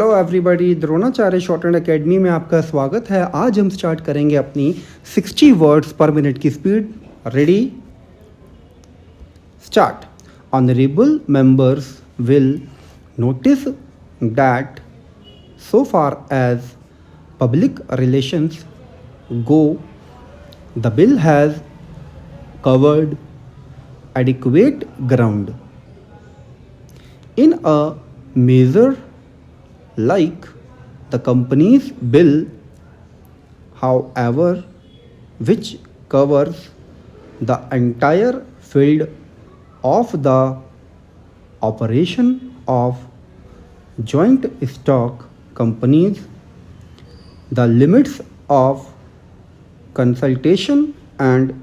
Hello everybody, Dronacharya short and academy में आपका स्वागत है। आज हम स्टार्ट करेंगे अपनी 60 वर्ड्स पर मिनट की speed. Ready, start. Honourable members will notice that so far as public relations go, the bill has covered adequate ground. In a measure like the company's bill, however, which covers the entire field of the operation of joint stock companies, the limits of consultation and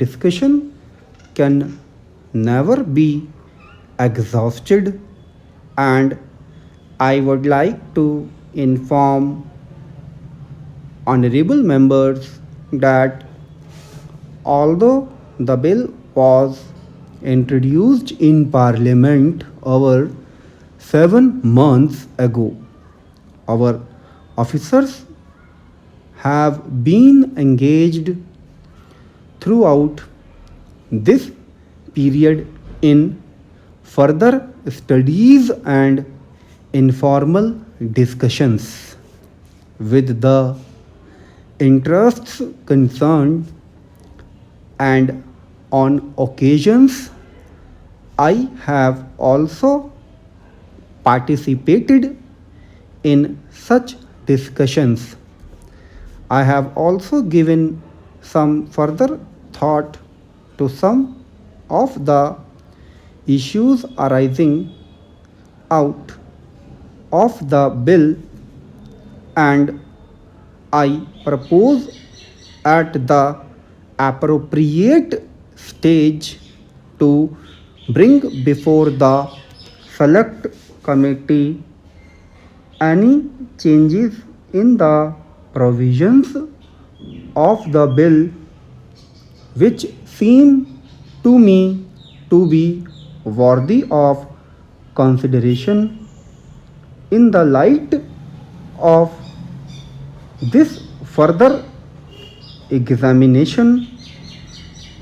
discussion can never be exhausted, and I would like to inform honorable members that although the bill was introduced in Parliament over 7 months ago, our officers have been engaged throughout this period in further studies and informal discussions with the interests concerned, and on occasions I have also participated in such discussions. I have also given some further thought to some of the issues arising out of the bill, and I propose at the appropriate stage to bring before the select committee any changes in the provisions of the bill which seem to me to be worthy of consideration in the light of this further examination.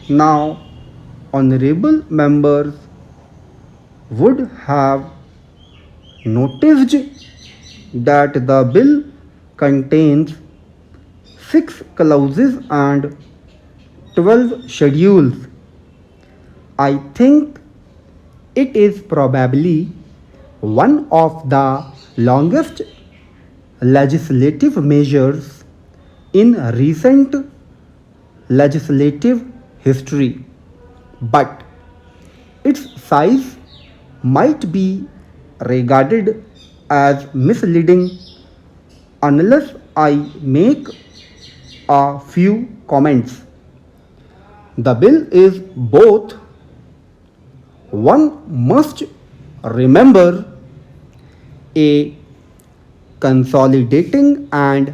Now, honorable members would have noticed that the bill contains 6 clauses and 12 schedules. I think it is probably one of the longest legislative measures in recent legislative history, but its size might be regarded as misleading unless I make a few comments. The bill is both, one must remember, a consolidating and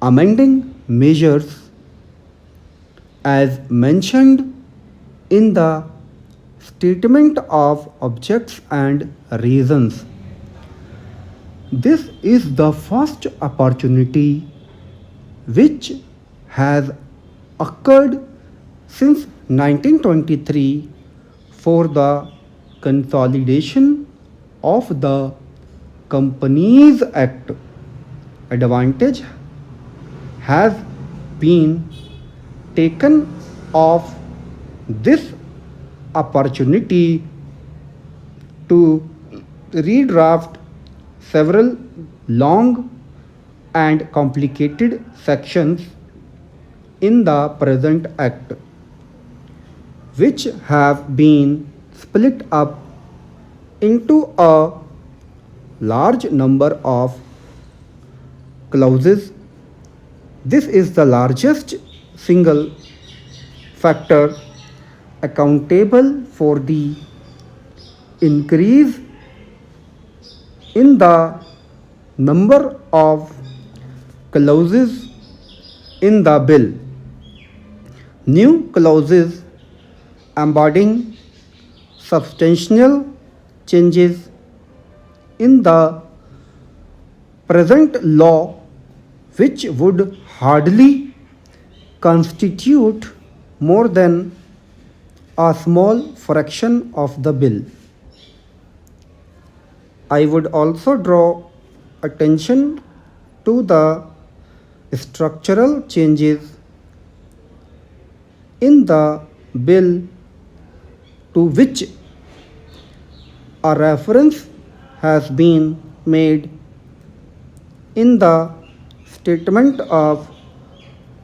amending measures as mentioned in the statement of objects and reasons. This is the first opportunity which has occurred since 1923 for the consolidation of the Companies Act. Advantage has been taken of this opportunity to redraft several long and complicated sections in the present Act, which have been split up into a large number of clauses. This is the largest single factor accountable for the increase in the number of clauses in the bill. New clauses embodying substantial changes in the provisions of the Companies Act, which have been split up into a large number of clauses. This is the largest single factor accountable for the increase in the number of clauses in the bill. New clauses embodying substantial changes in the provisions of the Companies Act, which have been split up into a large number of clauses. In the present law, which would hardly constitute more than a small fraction of the bill. I would also draw attention to the structural changes in the bill to which a reference has been made in the statement of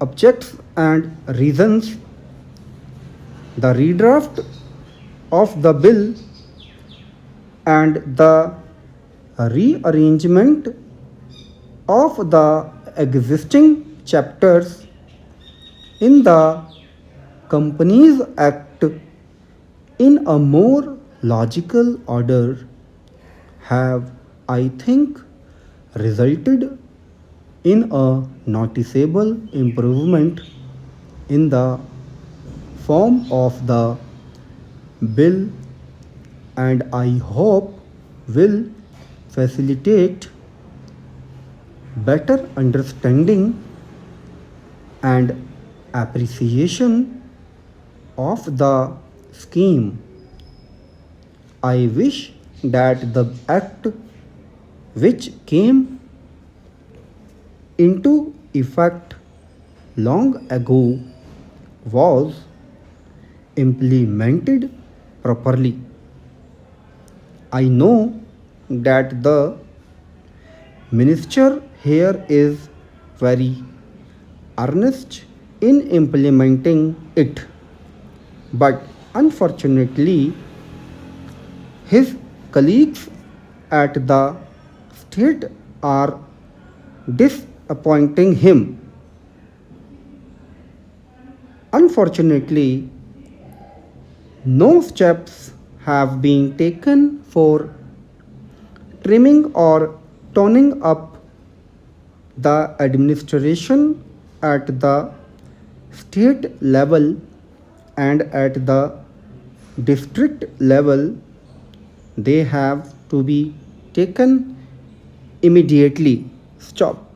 objects and reasons. The redraft of the bill and the rearrangement of the existing chapters in the Companies Act in a more logical order have, I think, resulted in a noticeable improvement in the form of the bill, and I hope will facilitate better understanding and appreciation of the scheme. I wish that the act which came into effect long ago was implemented properly. I know that the minister here is very earnest in implementing it, but unfortunately, his colleagues at the state are disappointing him. Unfortunately, no steps have been taken for trimming or toning up the administration at the state level and at the district level. They have to be taken immediately. Stop.